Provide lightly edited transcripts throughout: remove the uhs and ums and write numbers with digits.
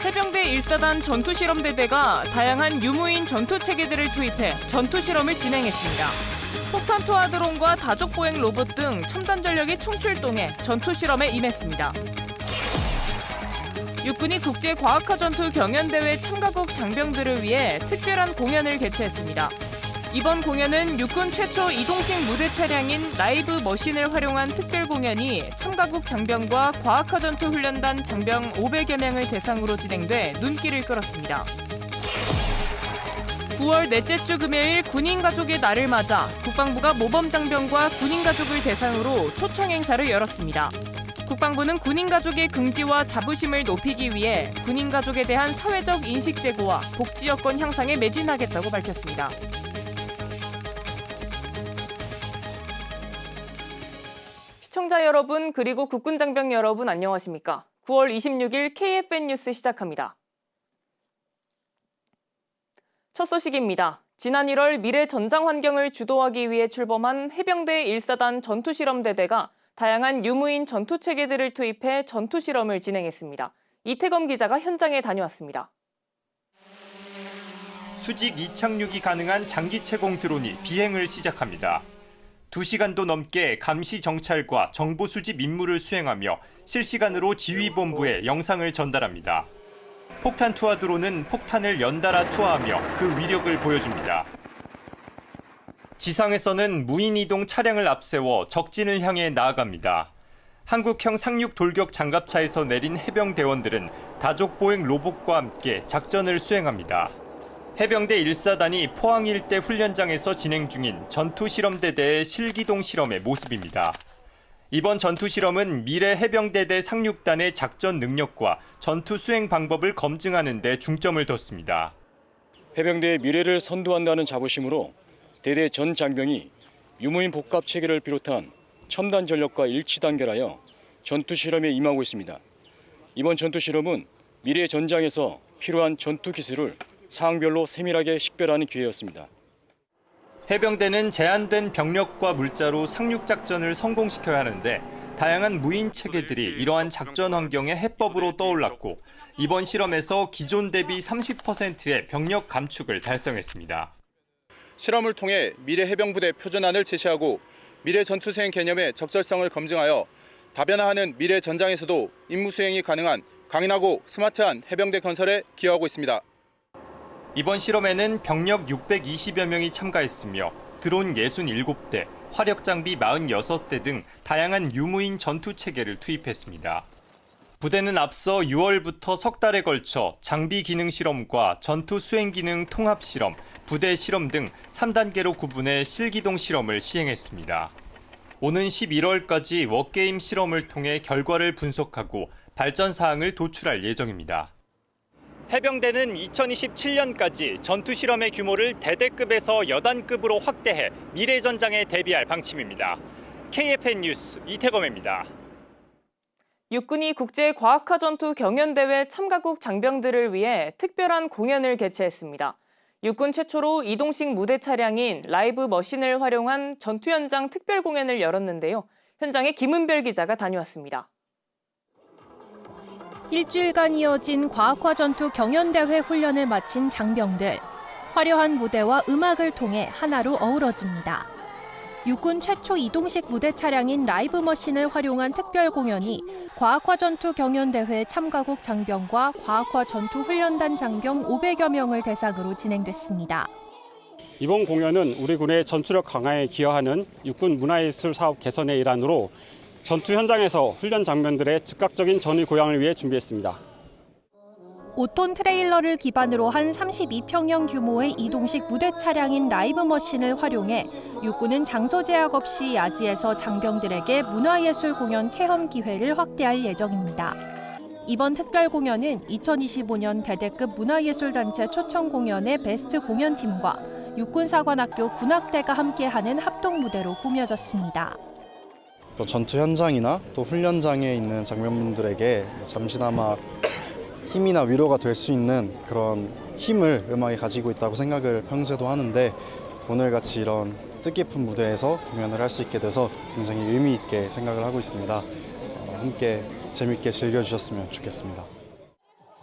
해병대 1사단 전투실험대대가 다양한 유무인 전투체계들을 투입해 전투실험을 진행했습니다. 폭탄 투하 드론과 다족 보행 로봇 등 첨단 전력이 총출동해 전투실험에 임했습니다. 육군이 국제과학화전투 경연대회 참가국 장병들을 위해 특별한 공연을 개최했습니다. 이번 공연은 육군 최초 이동식 무대 차량인 라이브 머신을 활용한 특별 공연이 참가국 장병과 과학화전투 훈련단 장병 500여 명을 대상으로 진행돼 눈길을 끌었습니다. 9월 넷째 주 금요일 군인 가족의 날을 맞아 국방부가 모범 장병과 군인 가족을 대상으로 초청 행사를 열었습니다. 국방부는 군인 가족의 긍지와 자부심을 높이기 위해 군인 가족에 대한 사회적 인식 제고와 복지 여건 향상에 매진하겠다고 밝혔습니다. 시청자 여러분 그리고 국군 장병 여러분 안녕하십니까? 9월 26일 KFN 뉴스 시작합니다. 첫 소식입니다. 지난 1월 미래 전장 환경을 주도하기 위해 출범한 해병대 1사단 전투실험대대가 다양한 유무인 전투체계들을 투입해 전투실험을 진행했습니다. 이태검 기자가 현장에 다녀왔습니다. 수직 이착륙이 가능한 장기 채공 드론이 비행을 시작합니다. 2시간도 넘게 감시 정찰과 정보 수집 임무를 수행하며 실시간으로 지휘본부에 영상을 전달합니다. 폭탄 투하 드론은 폭탄을 연달아 투하하며 그 위력을 보여줍니다. 지상에서는 무인 이동 차량을 앞세워 적진을 향해 나아갑니다. 한국형 상륙 돌격 장갑차에서 내린 해병대원들은 다족 보행 로봇과 함께 작전을 수행합니다. 해병대 1사단이 포항 일대 훈련장에서 진행 중인 전투실험대대의 실기동 실험의 모습입니다. 이번 전투실험은 미래 해병대대 상륙단의 작전 능력과 전투 수행 방법을 검증하는 데 중점을 뒀습니다. 해병대의 미래를 선도한다는 자부심으로 대대 전 장병이 유무인 복합 체계를 비롯한 첨단 전력과 일치 단결하여 전투실험에 임하고 있습니다. 이번 전투실험은 미래 전장에서 필요한 전투 기술을 사항별로 세밀하게 식별하는 기회였습니다. 해병대는 제한된 병력과 물자로 상륙작전을 성공시켜야 하는데 다양한 무인 체계들이 이러한 작전 환경의 해법으로 떠올랐고 이번 실험에서 기존 대비 30%의 병력 감축을 달성했습니다. 실험을 통해 미래 해병부대 표준안을 제시하고 미래 전투수행 개념의 적절성을 검증하여 다변화하는 미래 전장에서도 임무 수행이 가능한 강인하고 스마트한 해병대 건설에 기여하고 있습니다. 이번 실험에는 병력 620여 명이 참가했으며 드론 67대, 화력 장비 46대 등 다양한 유무인 전투 체계를 투입했습니다. 부대는 앞서 6월부터 석 달에 걸쳐 장비 기능 실험과 전투 수행 기능 통합 실험, 부대 실험 등 3단계로 구분해 실기동 실험을 시행했습니다. 오는 11월까지 워게임 실험을 통해 결과를 분석하고 발전 사항을 도출할 예정입니다. 해병대는 2027년까지 전투 실험의 규모를 대대급에서 여단급으로 확대해 미래 전장에 대비할 방침입니다. KFN 뉴스 이태범입니다. 육군이 국제과학화전투 경연대회 참가국 장병들을 위해 특별한 공연을 개최했습니다. 육군 최초로 이동식 무대 차량인 라이브 머신을 활용한 전투 현장 특별 공연을 열었는데요. 현장에 김은별 기자가 다녀왔습니다. 일주일간 이어진 과학화전투 경연대회 훈련을 마친 장병들. 화려한 무대와 음악을 통해 하나로 어우러집니다. 육군 최초 이동식 무대 차량인 라이브 머신을 활용한 특별 공연이 과학화전투 경연대회 참가국 장병과 과학화전투 훈련단 장병 500여 명을 대상으로 진행됐습니다. 이번 공연은 우리 군의 전투력 강화에 기여하는 육군 문화예술 사업 개선의 일환으로 전투 현장에서 훈련 장면들의 즉각적인 전위 고양을 위해 준비했습니다. 5톤 트레일러를 기반으로 한 32평형 규모의 이동식 무대 차량인 라이브 머신을 활용해 육군은 장소 제약 없이 야지에서 장병들에게 문화예술 공연 체험 기회를 확대할 예정입니다. 이번 특별 공연은 2025년 대대급 문화예술단체 초청 공연의 베스트 공연팀과 육군사관학교 군악대가 함께하는 합동 무대로 꾸며졌습니다. 또 전투 현장이나 또 훈련장에 있는 장병분들에게 잠시나마 힘이나 위로가 될 수 있는 그런 힘을 음악이 가지고 있다고 생각을 평소에도 하는데 오늘같이 이런 뜻깊은 무대에서 공연을 할 수 있게 돼서 굉장히 의미 있게 생각을 하고 있습니다. 함께 재밌게 즐겨주셨으면 좋겠습니다.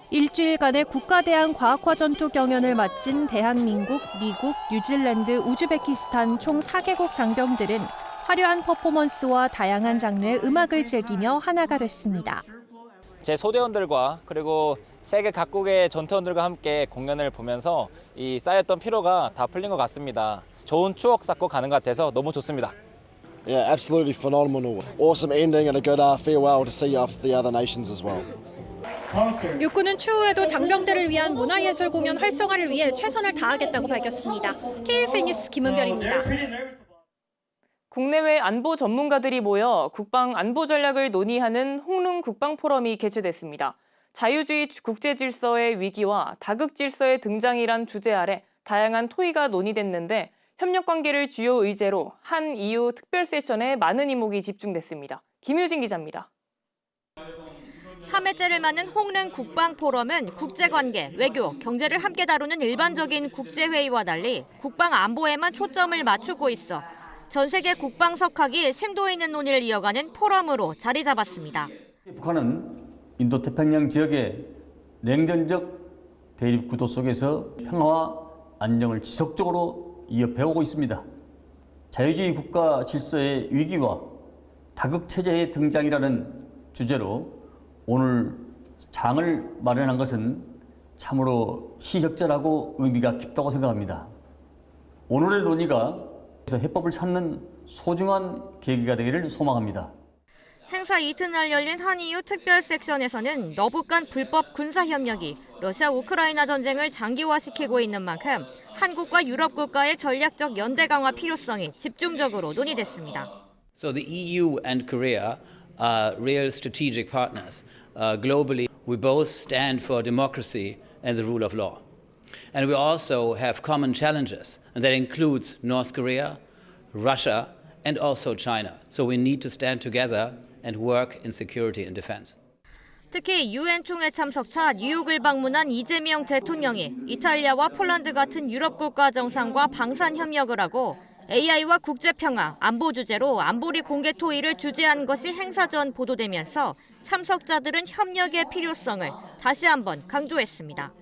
일주일간의 국가대항 과학화 전투 경연을 마친 대한민국, 미국, 뉴질랜드, 우즈베키스탄 총 4개국 장병들은 화려한 퍼포먼스와 다양한 장르의 음악을 즐기며 하나가 됐습니다. 제 소대원들과 그리고 세계 각국의 전투원들과 함께 공연을 보면서 이 쌓였던 피로가 다 풀린 것 같습니다. 좋은 추억 쌓고 가는 것 같아서 너무 좋습니다. Yeah, absolutely phenomenal. Awesome ending and a good farewell to see off the other nations as well. 육군은 추후에도 장병들을 위한 문화예술 공연 활성화를 위해 최선을 다하겠다고 밝혔습니다. KFN 뉴스 김은별입니다. 국내외 안보 전문가들이 모여 국방 안보 전략을 논의하는 홍릉 국방 포럼이 개최됐습니다. 자유주의 국제 질서의 위기와 다극 질서의 등장이란 주제 아래 다양한 토의가 논의됐는데 협력 관계를 주요 의제로 한 EU 특별 세션에 많은 이목이 집중됐습니다. 김유진 기자입니다. 3회째를 맞는 홍릉 국방 포럼은 국제관계, 외교, 경제를 함께 다루는 일반적인 국제회의와 달리 국방 안보에만 초점을 맞추고 있어 전 세계 국방 석학이 심도 있는 논의를 이어가는 포럼으로 자리 잡았습니다. 북한은 인도태평양 지역의 냉전적 대립 구도 속에서 평화와 안정을 지속적으로 이어배우고 있습니다. 자유주의 국가 질서의 위기와 다극 체제의 등장이라는 주제로 오늘 장을 마련한 것은 참으로 시적절하고 의미가 깊다고 생각합니다. 오늘의 논의가 해법을 찾는 소중한 계기가 되기를 소망합니다. 행사 이튿날 열린 한EU 특별 섹션에서는 러북 간 불법 군사 협력이 러시아 우크라이나 전쟁을 장기화시키고 있는 만큼 한국과 유럽 국가의 전략적 연대 강화 필요성이 집중적으로 논의됐습니다. So the EU and Korea are real strategic partners. Globally, we both stand for democracy and the rule of law. And we also have common challenges, and that includes North Korea, Russia, and also China. So we need to stand together and work in security and defense. 특히 유엔 총회 참석차 뉴욕을 방문한 이재명 대통령이 이탈리아와 폴란드 같은 유럽 국가 정상과 방산 협력을 하고 AI와 국제평화, 안보 주제로 안보리 공개 토의를 주재한 것이 행사 전 보도되면서 참석자들은 협력의 필요성을 다시 한번 강조했습니다.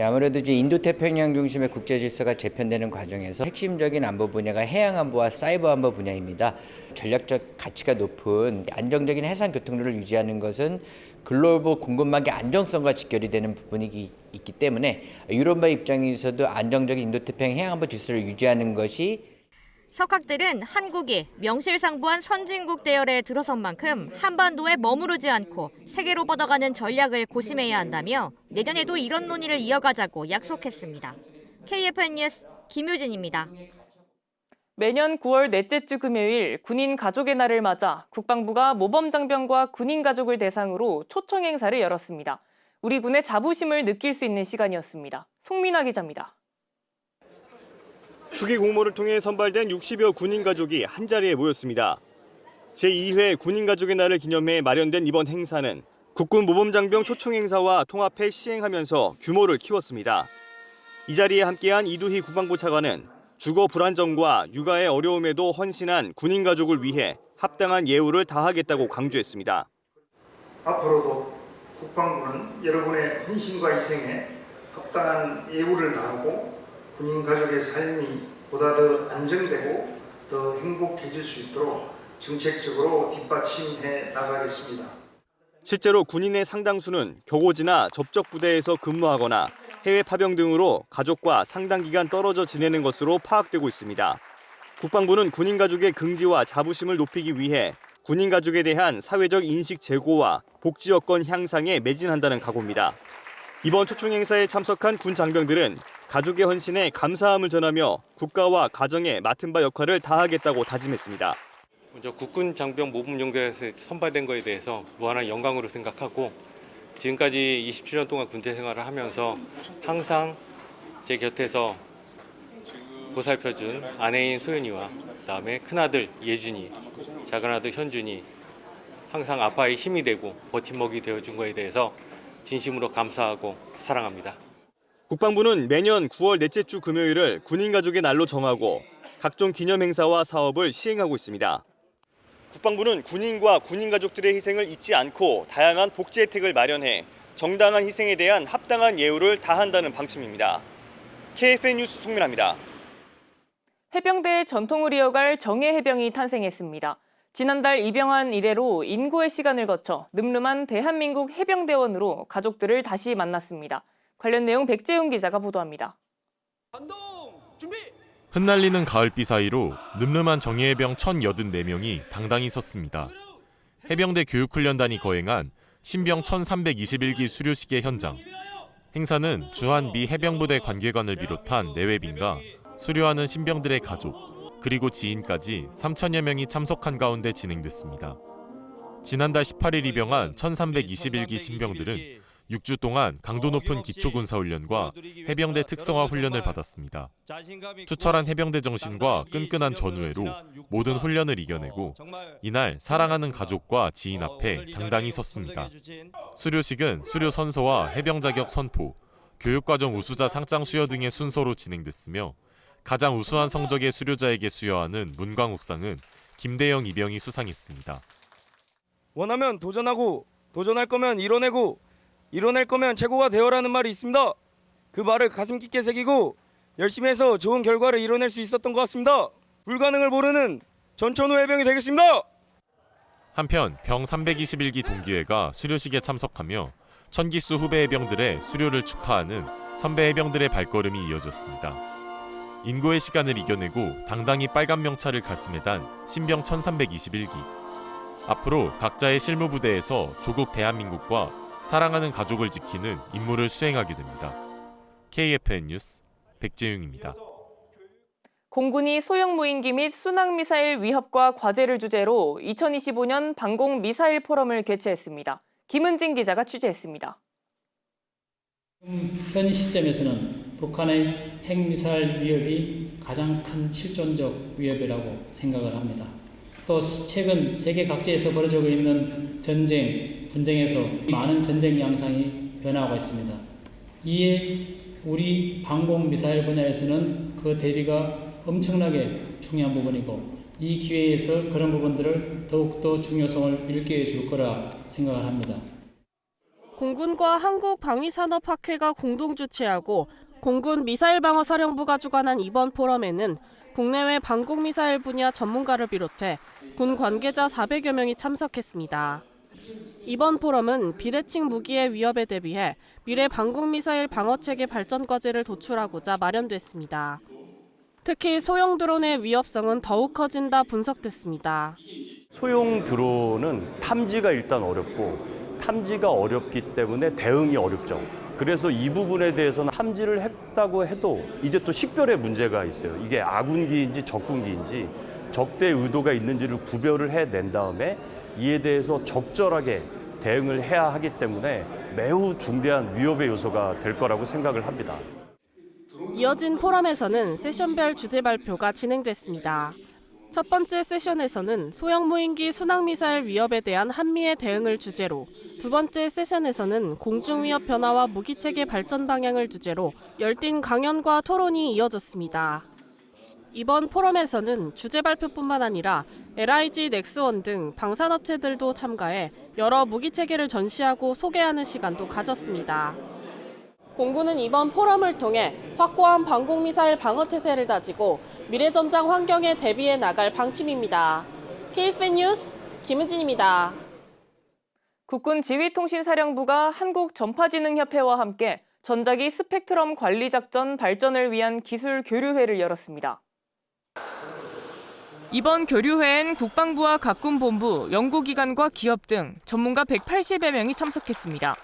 아무래도 이제 인도태평양 중심의 국제 질서가 재편되는 과정에서 핵심적인 안보 분야가 해양 안보와 사이버 안보 분야입니다. 전략적 가치가 높은 안정적인 해상 교통로를 유지하는 것은 글로벌 공급망의 안정성과 직결이 되는 부분이 있기 때문에 유럽의 입장에서도 안정적인 인도태평양 해양 안보 질서를 유지하는 것이 석학들은 한국이 명실상부한 선진국 대열에 들어선 만큼 한반도에 머무르지 않고 세계로 뻗어가는 전략을 고심해야 한다며 내년에도 이런 논의를 이어가자고 약속했습니다. KFN 뉴스 김유진입니다. 매년 9월 넷째 주 금요일 군인 가족의 날을 맞아 국방부가 모범장병과 군인 가족을 대상으로 초청 행사를 열었습니다. 우리 군의 자부심을 느낄 수 있는 시간이었습니다. 송민아 기자입니다. 수기 공모를 통해 선발된 60여 군인 가족이 한자리에 모였습니다. 제2회 군인 가족의 날을 기념해 마련된 이번 행사는 국군 모범장병 초청 행사와 통합해 시행하면서 규모를 키웠습니다. 이 자리에 함께한 이두희 국방부 차관은 주거 불안정과 육아의 어려움에도 헌신한 군인 가족을 위해 합당한 예우를 다하겠다고 강조했습니다. 앞으로도 국방부는 여러분의 헌신과 희생에 합당한 예우를 다하고 군인 가족의 삶이 보다 더 안정되고 더 행복해질 수 있도록 정책적으로 뒷받침해 나가겠습니다. 실제로 군인의 상당수는 격오지나 접적 부대에서 근무하거나 해외 파병 등으로 가족과 상당 기간 떨어져 지내는 것으로 파악되고 있습니다. 국방부는 군인 가족의 긍지와 자부심을 높이기 위해 군인 가족에 대한 사회적 인식 제고와 복지 여건 향상에 매진한다는 각오입니다. 이번 초청 행사에 참석한 군 장병들은 가족의 헌신에 감사함을 전하며 국가와 가정에 맡은 바 역할을 다하겠다고 다짐했습니다. 먼저 국군 장병 모범용대에서 선발된 것에 대해서 무한한 영광으로 생각하고 지금까지 27년 동안 군대 생활을 하면서 항상 제 곁에서 보살펴준 아내인 소연이와 그다음에 큰아들 예준이, 작은아들 현준이 항상 아빠의 힘이 되고 버팀목이 되어준 것에 대해서 진심으로 감사하고 사랑합니다. 국방부는 매년 9월 넷째 주 금요일을 군인 가족의 날로 정하고 각종 기념 행사와 사업을 시행하고 있습니다. 국방부는 군인과 군인 가족들의 희생을 잊지 않고 다양한 복지 혜택을 마련해 정당한 희생에 대한 합당한 예우를 다한다는 방침입니다. KFN 뉴스 송민아입니다. 해병대의 전통을 이어갈 정예 해병이 탄생했습니다. 지난달 입영한 이래로 인고의 시간을 거쳐 늠름한 대한민국 해병대원으로 가족들을 다시 만났습니다. 관련 내용 백재용 기자가 보도합니다. 흩날리는 가을비 사이로 늠름한 정예해병 1,084명이 당당히 섰습니다. 해병대 교육훈련단이 거행한 신병 1321기 수료식의 현장. 행사는 주한 미 해병부대 관계관을 비롯한 내외빈과 수료하는 신병들의 가족, 그리고 지인까지 3천여 명이 참석한 가운데 진행됐습니다. 지난달 18일 입영한 1321기 신병들은 6주 동안 강도 높은 기초군사훈련과 해병대 특성화 훈련을 받았습니다. 투철한 해병대 정신과 끈끈한 전우회로 모든 훈련을 이겨내고 이날 사랑하는 가족과 지인 앞에 당당히 섰습니다. 수료식은 수료 선서와 해병 자격 선포, 교육과정 우수자 상장 수여 등의 순서로 진행됐으며 가장 우수한 성적의 수료자에게 수여하는 문광욱상은 김대영 이병이 수상했습니다. 원하면 도전하고 도전할 거면 이뤄내고 이뤄낼 거면 최고가 되어라는 말이 있습니다. 그 말을 가슴 깊게 새기고 열심히 해서 좋은 결과를 이뤄낼 수 있었던 것 같습니다. 불가능을 모르는 전천후 해병이 되겠습니다. 한편 병 321기 동기회가 수료식에 참석하며 천기수 후배 해병들의 수료를 축하하는 선배 해병들의 발걸음이 이어졌습니다. 인고의 시간을 이겨내고 당당히 빨간 명찰을 가슴에 단 신병 1321기. 앞으로 각자의 실무부대에서 조국 대한민국과 사랑하는 가족을 지키는 임무를 수행하게 됩니다. KFN 뉴스 백재용입니다. 공군이 소형 무인기 및 순항미사일 위협과 과제를 주제로 2025년 방공 미사일 포럼을 개최했습니다. 김은진 기자가 취재했습니다. 현 시점에서는 북한의 핵미사일 위협이 가장 큰 실존적 위협이라고 생각을 합니다. 또 최근 세계 각지에서 벌어지고 있는 분쟁에서 많은 전쟁 양상이 변화하고 있습니다. 이에 우리 방공미사일 분야에서는 그 대비가 엄청나게 중요한 부분이고 이 기회에서 그런 부분들을 더욱더 중요성을 일깨워 줄 거라 생각을 합니다. 공군과 한국방위산업학회가 공동 주최하고 공군 미사일방어사령부가 주관한 이번 포럼에는 국내외 방공미사일 분야 전문가를 비롯해 군 관계자 400여 명이 참석했습니다. 이번 포럼은 비대칭 무기의 위협에 대비해 미래 방공미사일 방어체계 발전 과제를 도출하고자 마련됐습니다. 특히 소형 드론의 위협성은 더욱 커진다 분석됐습니다. 소형 드론은 탐지가 일단 어렵고 탐지가 어렵기 때문에 대응이 어렵죠. 그래서 이 부분에 대해서는 탐지를 했다고 해도 이제 또 식별의 문제가 있어요. 이게 아군기인지 적군기인지 적대 의도가 있는지를 구별을 해낸 다음에 이에 대해서 적절하게 대응을 해야 하기 때문에 매우 중대한 위협의 요소가 될 거라고 생각을 합니다. 이어진 포럼에서는 세션별 주제 발표가 진행됐습니다. 첫 번째 세션에서는 소형 무인기 순항미사일 위협에 대한 한미의 대응을 주제로, 두 번째 세션에서는 공중위협 변화와 무기체계 발전 방향을 주제로 열띤 강연과 토론이 이어졌습니다. 이번 포럼에서는 주제 발표뿐만 아니라 LIG 넥스원 등 방산업체들도 참가해 여러 무기체계를 전시하고 소개하는 시간도 가졌습니다. 공군은 이번 포럼을 통해 확고한 방공미사일 방어태세를 다지고 미래전장 환경에 대비해 나갈 방침입니다. KFN 뉴스 김은진입니다. 국군 지휘통신사령부가 한국전파진흥협회와 함께 전자기 스펙트럼 관리작전 발전을 위한 기술 교류회를 열었습니다. 이번 교류회엔 국방부와 각군본부, 연구기관과 기업 등 전문가 180여 명이 참석했습니다.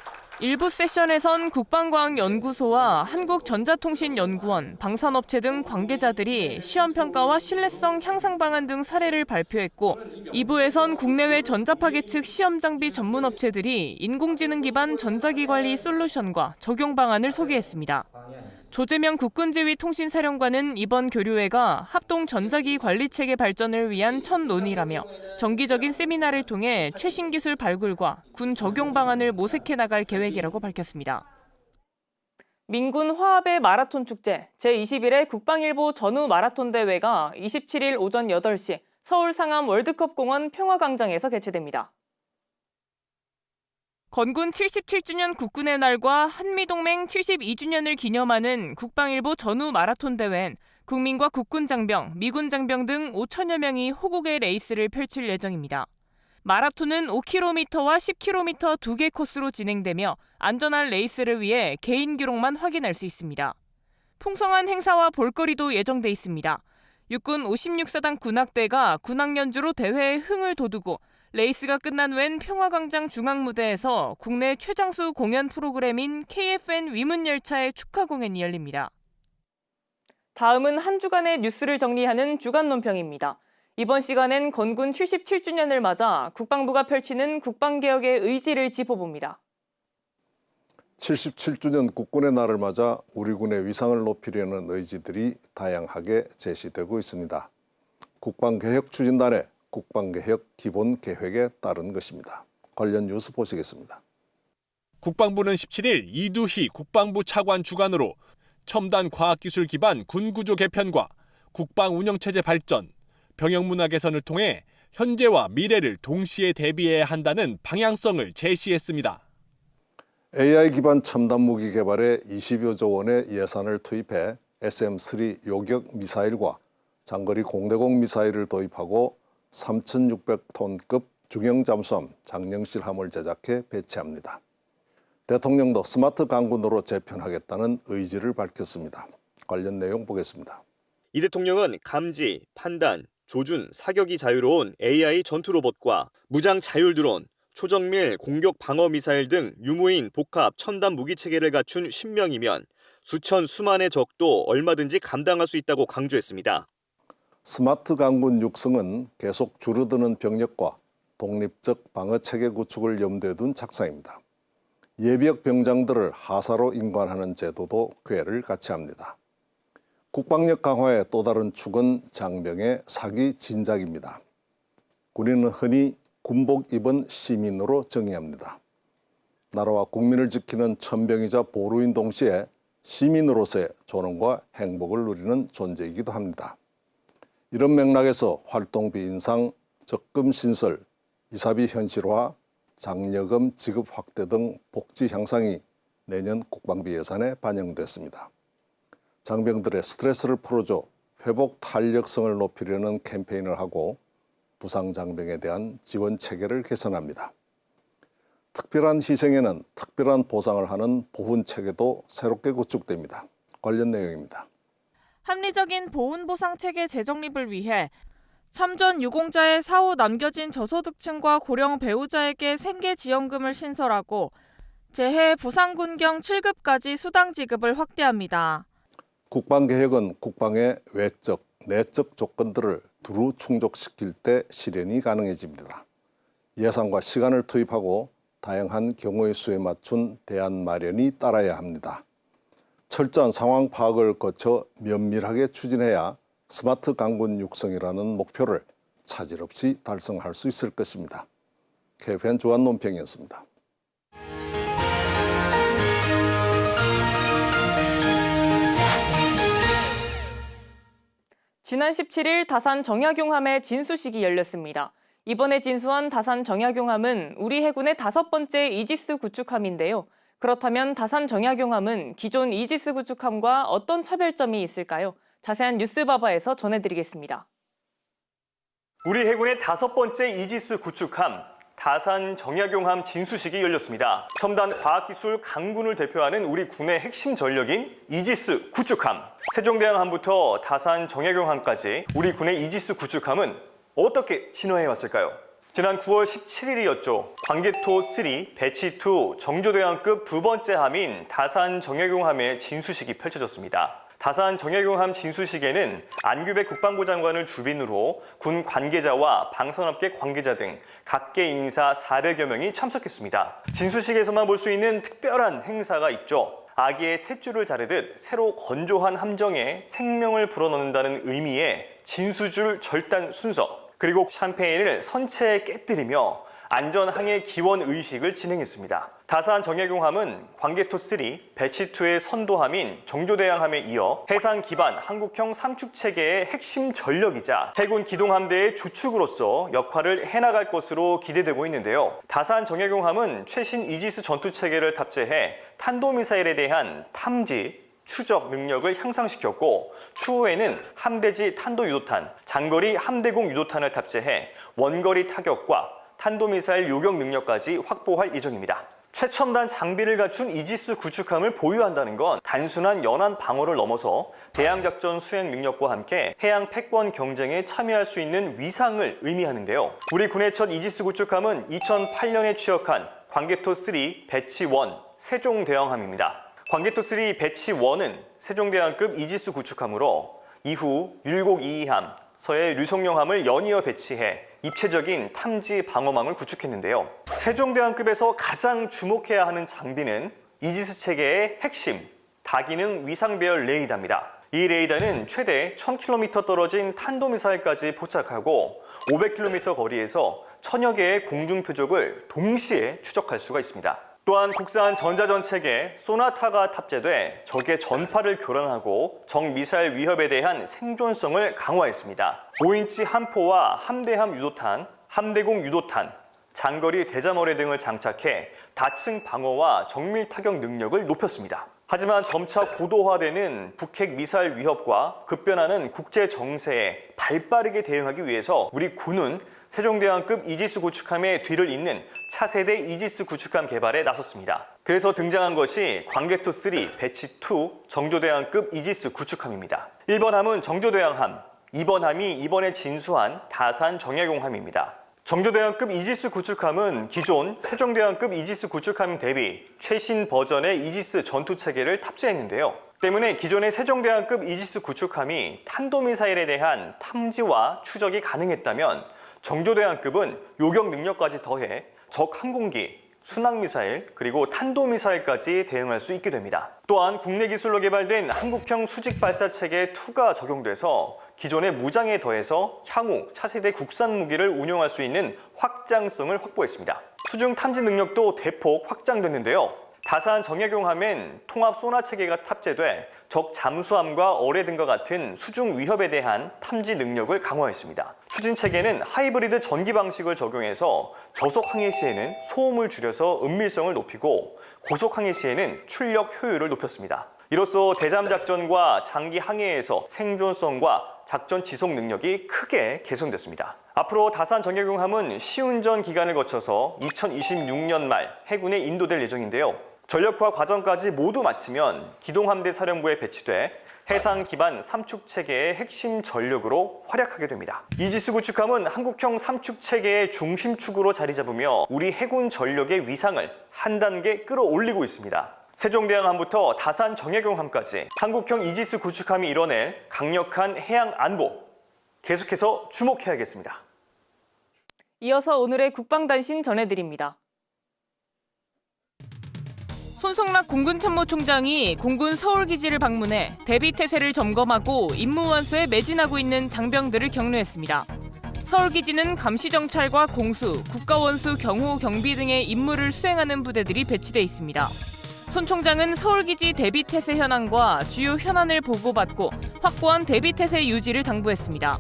일부 세션에선 국방과학연구소와 한국전자통신연구원, 방산업체 등 관계자들이 시험평가와 신뢰성 향상 방안 등 사례를 발표했고, 2부에선 국내외 전자파계 측 시험장비 전문업체들이 인공지능 기반 전자기 관리 솔루션과 적용 방안을 소개했습니다. 조재명 국군지휘통신사령관은 이번 교류회가 합동 전자기 관리체계 발전을 위한 첫 논의라며 정기적인 세미나를 통해 최신 기술 발굴과 군 적용 방안을 모색해 나갈 계획이라고 밝혔습니다. 민군 화합의 마라톤 축제 제21회 국방일보 전후 마라톤 대회가 27일 오전 8시 서울 상암 월드컵 공원 평화광장에서 개최됩니다. 건군 77주년 국군의 날과 한미동맹 72주년을 기념하는 국방일보 전후 마라톤 대회엔 국민과 국군 장병, 미군 장병 등 5천여 명이 호국의 레이스를 펼칠 예정입니다. 마라톤은 5km와 10km 2개 코스로 진행되며 안전한 레이스를 위해 개인 기록만 확인할 수 있습니다. 풍성한 행사와 볼거리도 예정돼 있습니다. 육군 56사단 군악대가 군악연주로 대회의 흥을 돋우고 레이스가 끝난 후엔 평화광장 중앙무대에서 국내 최장수 공연 프로그램인 KFN 위문열차의 축하 공연이 열립니다. 다음은 한 주간의 뉴스를 정리하는 주간 논평입니다. 이번 시간엔 건군 77주년을 맞아 국방부가 펼치는 국방개혁의 의지를 짚어봅니다. 77주년 국군의 날을 맞아 우리 군의 위상을 높이려는 의지들이 다양하게 제시되고 있습니다. 국방개혁 추진단의 국방개혁 기본계획에 따른 것입니다. 관련 뉴스 보시겠습니다. 국방부는 17일 이두희 국방부 차관 주관으로 첨단 과학기술 기반 군구조 개편과 국방 운영체제 발전, 병영문화 개선을 통해 현재와 미래를 동시에 대비해야 한다는 방향성을 제시했습니다. AI 기반 첨단 무기 개발에 20여조 원의 예산을 투입해 SM-3 요격 미사일과 장거리 공대공 미사일을 도입하고 3,600톤급 중형 잠수함 장령실함을 제작해 배치합니다. 대통령도 스마트 강군으로 재편하겠다는 의지를 밝혔습니다. 관련 내용 보겠습니다. 이 대통령은 감지, 판단, 조준, 사격이 자유로운 AI 전투 로봇과 무장 자율 드론, 초정밀 공격 방어 미사일 등 유무인 복합 첨단 무기 체계를 갖춘 10명이면 수천 수만의 적도 얼마든지 감당할 수 있다고 강조했습니다. 스마트 강군 육성은 계속 줄어드는 병력과 독립적 방어체계 구축을 염두에 둔 작사입니다. 예비역 병장들을 하사로 인관하는 제도도 궤를 같이 합니다. 국방력 강화의 또 다른 축은 장병의 사기 진작입니다. 군인은 흔히 군복 입은 시민으로 정의합니다. 나라와 국민을 지키는 천병이자 보루인 동시에 시민으로서의 존엄과 행복을 누리는 존재이기도 합니다. 이런 맥락에서 활동비 인상, 적금 신설, 이사비 현실화, 장려금 지급 확대 등 복지 향상이 내년 국방비 예산에 반영됐습니다. 장병들의 스트레스를 풀어줘 회복 탄력성을 높이려는 캠페인을 하고 부상 장병에 대한 지원 체계를 개선합니다. 특별한 희생에는 특별한 보상을 하는 보훈 체계도 새롭게 구축됩니다. 관련 내용입니다. 합리적인 보훈보상체계 재정립을 위해 참전 유공자의 사후 남겨진 저소득층과 고령 배우자에게 생계지원금을 신설하고 재해 보상군경 7급까지 수당 지급을 확대합니다. 국방개혁은 국방의 외적, 내적 조건들을 두루 충족시킬 때 실현이 가능해집니다. 예산과 시간을 투입하고 다양한 경우의 수에 맞춘 대안 마련이 따라야 합니다. 철저한 상황 파악을 거쳐 면밀하게 추진해야 스마트 강군 육성이라는 목표를 차질 없이 달성할 수 있을 것입니다. KFN 주간 논평이었습니다. 지난 17일 다산 정약용함의 진수식이 열렸습니다. 이번에 진수한 다산 정약용함은 우리 해군의 5번째 이지스 구축함인데요. 그렇다면 다산 정약용함은 기존 이지스 구축함과 어떤 차별점이 있을까요? 자세한 뉴스바바에서 전해드리겠습니다. 우리 해군의 5번째 이지스 구축함, 다산 정약용함 진수식이 열렸습니다. 첨단 과학기술 강군을 대표하는 우리 군의 핵심 전력인 이지스 구축함. 세종대왕함부터 다산 정약용함까지 우리 군의 이지스 구축함은 어떻게 진화해 왔을까요? 지난 9월 17일이었죠. 광개토3, 배치2, 정조대왕급 두 번째 함인 다산 정약용함의 진수식이 펼쳐졌습니다. 다산 정약용함 진수식에는 안규백 국방부 장관을 주빈으로 군 관계자와 방산업계 관계자 등 각계 인사 400여 명이 참석했습니다. 진수식에서만 볼 수 있는 특별한 행사가 있죠. 아기의 탯줄을 자르듯 새로 건조한 함정에 생명을 불어넣는다는 의미의 진수줄 절단 순서, 그리고 샴페인을 선체에 깨뜨리며 안전항해 기원 의식을 진행했습니다. 다산 정예공함은 광개토3 배치2의 선도함인 정조대왕함에 이어 해상 기반 한국형 삼축체계의 핵심 전력이자 해군 기동함대의 주축으로서 역할을 해나갈 것으로 기대되고 있는데요. 다산 정예공함은 최신 이지스 전투체계를 탑재해 탄도미사일에 대한 탐지, 추적 능력을 향상시켰고 추후에는 함대지 탄도유도탄, 장거리 함대공 유도탄을 탑재해 원거리 타격과 탄도미사일 요격 능력까지 확보할 예정입니다. 최첨단 장비를 갖춘 이지스 구축함을 보유한다는 건 단순한 연안 방어를 넘어서 대항작전 수행 능력과 함께 해양 패권 경쟁에 참여할 수 있는 위상을 의미하는데요. 우리 군의 첫 이지스 구축함은 2008년에 취역한 광개토3 배치1 세종대왕함입니다. 광개토3 배치1은 세종대왕급 이지스 구축함으로 이후 율곡2함, 서해 류송룡함을 연이어 배치해 입체적인 탐지 방어망을 구축했는데요. 세종대왕급에서 가장 주목해야 하는 장비는 이지스 체계의 핵심, 다기능 위상배열 레이더입니다. 이 레이더는 최대 1000km 떨어진 탄도미사일까지 포착하고 500km 거리에서 1000여 개의 공중 표적을 동시에 추적할 수가 있습니다. 또한 국산 전자전 체계 소나타가 탑재돼 적의 전파를 교란하고 적 미사일 위협에 대한 생존성을 강화했습니다. 5인치 함포와 함대함 유도탄, 함대공 유도탄, 장거리 대잠어뢰 등을 장착해 다층 방어와 정밀 타격 능력을 높였습니다. 하지만 점차 고도화되는 북핵 미사일 위협과 급변하는 국제 정세에 발빠르게 대응하기 위해서 우리 군은 세종대왕급 이지스 구축함의 뒤를 잇는 차세대 이지스 구축함 개발에 나섰습니다. 그래서 등장한 것이 광개토3 배치2 정조대왕급 이지스 구축함입니다. 1번 함은 정조대왕함, 2번 함이 이번에 진수한 다산 정예공함입니다. 정조대왕급 이지스 구축함은 기존 세종대왕급 이지스 구축함 대비 최신 버전의 이지스 전투체계를 탑재했는데요. 때문에 기존의 세종대왕급 이지스 구축함이 탄도미사일에 대한 탐지와 추적이 가능했다면 정조대왕급은 요격 능력까지 더해 적 항공기, 순항미사일, 그리고 탄도미사일까지 대응할 수 있게 됩니다. 또한 국내 기술로 개발된 한국형 수직발사체계 2가 적용돼서 기존의 무장에 더해서 향후 차세대 국산 무기를 운용할 수 있는 확장성을 확보했습니다. 수중 탐지 능력도 대폭 확장됐는데요. 다산 정예공함엔 통합 소나 체계가 탑재돼 적 잠수함과 어뢰 등과 같은 수중 위협에 대한 탐지 능력을 강화했습니다. 추진 체계는 하이브리드 전기 방식을 적용해서 저속 항해 시에는 소음을 줄여서 은밀성을 높이고 고속 항해 시에는 출력 효율을 높였습니다. 이로써 대잠 작전과 장기 항해에서 생존성과 작전 지속 능력이 크게 개선됐습니다. 앞으로 다산 정예공함은 시운전 기간을 거쳐서 2026년 말 해군에 인도될 예정인데요. 전력화 과정까지 모두 마치면 기동함대 사령부에 배치돼 해상 기반 삼축 체계의 핵심 전력으로 활약하게 됩니다. 이지스 구축함은 한국형 삼축 체계의 중심축으로 자리 잡으며 우리 해군 전력의 위상을 한 단계 끌어올리고 있습니다. 세종대왕함부터 다산 정예공함까지 한국형 이지스 구축함이 이뤄낼 강력한 해양 안보 계속해서 주목해야겠습니다. 이어서 오늘의 국방단신 전해드립니다. 손성락 공군참모총장이 공군 서울기지를 방문해 대비태세를 점검하고 임무완수에 매진하고 있는 장병들을 격려했습니다. 서울기지는 감시정찰과 공수, 국가원수 경호 경비 등의 임무를 수행하는 부대들이 배치돼 있습니다. 손 총장은 서울기지 대비태세 현황과 주요 현안을 보고받고 확고한 대비태세 유지를 당부했습니다.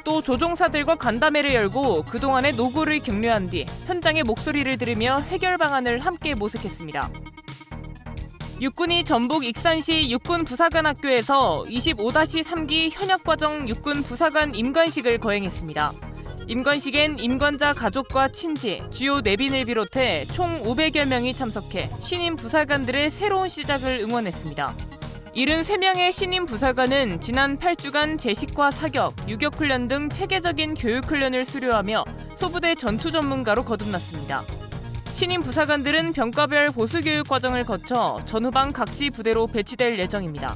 또 조종사들과 간담회를 열고 그동안의 노고를 격려한 뒤 현장의 목소리를 들으며 해결 방안을 함께 모색했습니다. 육군이 전북 익산시 육군부사관학교에서 25-3기 현역과정 육군부사관 임관식을 거행했습니다. 임관식엔 임관자 가족과 친지, 주요 내빈을 비롯해 총 500여 명이 참석해 신임 부사관들의 새로운 시작을 응원했습니다. 73명의 신임 부사관은 지난 8주간 재식과 사격, 유격훈련 등 체계적인 교육훈련을 수료하며 소부대 전투 전문가로 거듭났습니다. 신임 부사관들은 병과별 보수교육 과정을 거쳐 전후방 각지 부대로 배치될 예정입니다.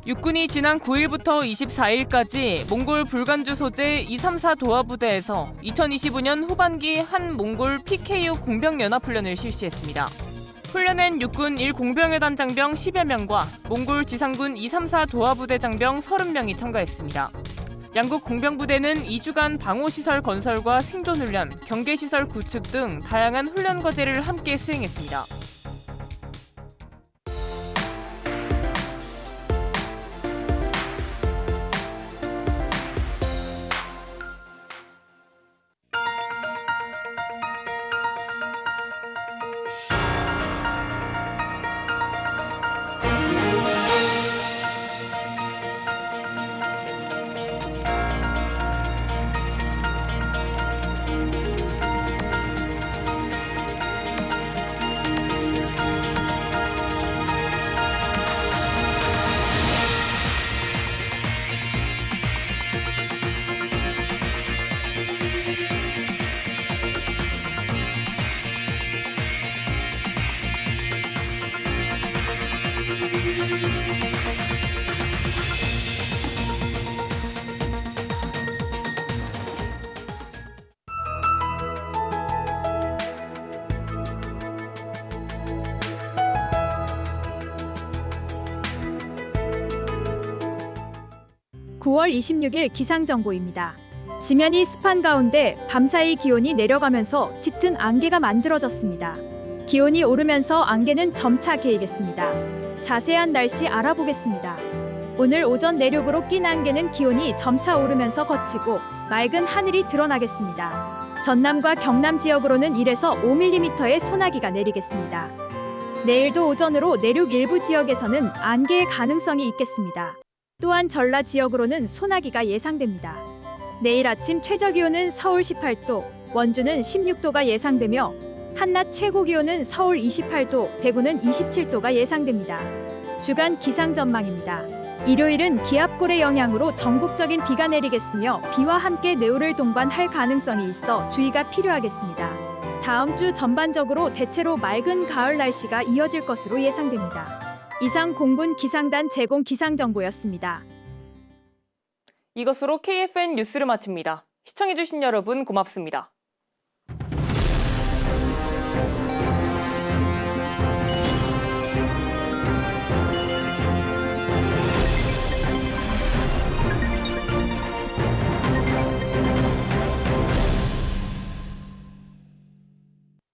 육군이 지난 9일부터 24일까지 몽골 불간주 소재 234 도하부대에서 2025년 후반기 한 몽골 PKU 공병연합훈련을 실시했습니다. 훈련엔 육군 1공병여단 장병 10여 명과 몽골 지상군 234 도하부대 장병 30명이 참가했습니다. 양국 공병부대는 2주간 방호시설 건설과 생존훈련, 경계시설 구축 등 다양한 훈련 과제를 함께 수행했습니다. (9월 26일) 기상정보입니다. 지면이 습한 가운데 밤사이 기온이 내려가면서 짙은 안개가 만들어졌습니다. 기온이 오르면서 안개는 점차 개이겠습니다. 자세한 날씨 알아보겠습니다. 오늘 오전 내륙으로 낀 안개는 기온이 점차 오르면서 걷히고 맑은 하늘이 드러나겠습니다. 전남과 경남 지역으로는 1에서 5mm의 소나기가 내리겠습니다. 내일도 오전으로 내륙 일부 지역에서는 안개의 가능성이 있겠습니다. 또한 전라 지역으로는 소나기가 예상됩니다. 내일 아침 최저기온은 서울 18도, 원주는 16도가 예상되며 한낮 최고기온은 서울 28도, 대구는 27도가 예상됩니다. 주간 기상 전망입니다. 일요일은 기압골의 영향으로 전국적인 비가 내리겠으며 비와 함께 뇌우를 동반할 가능성이 있어 주의가 필요하겠습니다. 다음 주 전반적으로 대체로 맑은 가을 날씨가 이어질 것으로 예상됩니다. 이상 공군 기상단 제공 기상정보였습니다. 이것으로 KFN 뉴스를 마칩니다. 시청해주신 여러분 고맙습니다.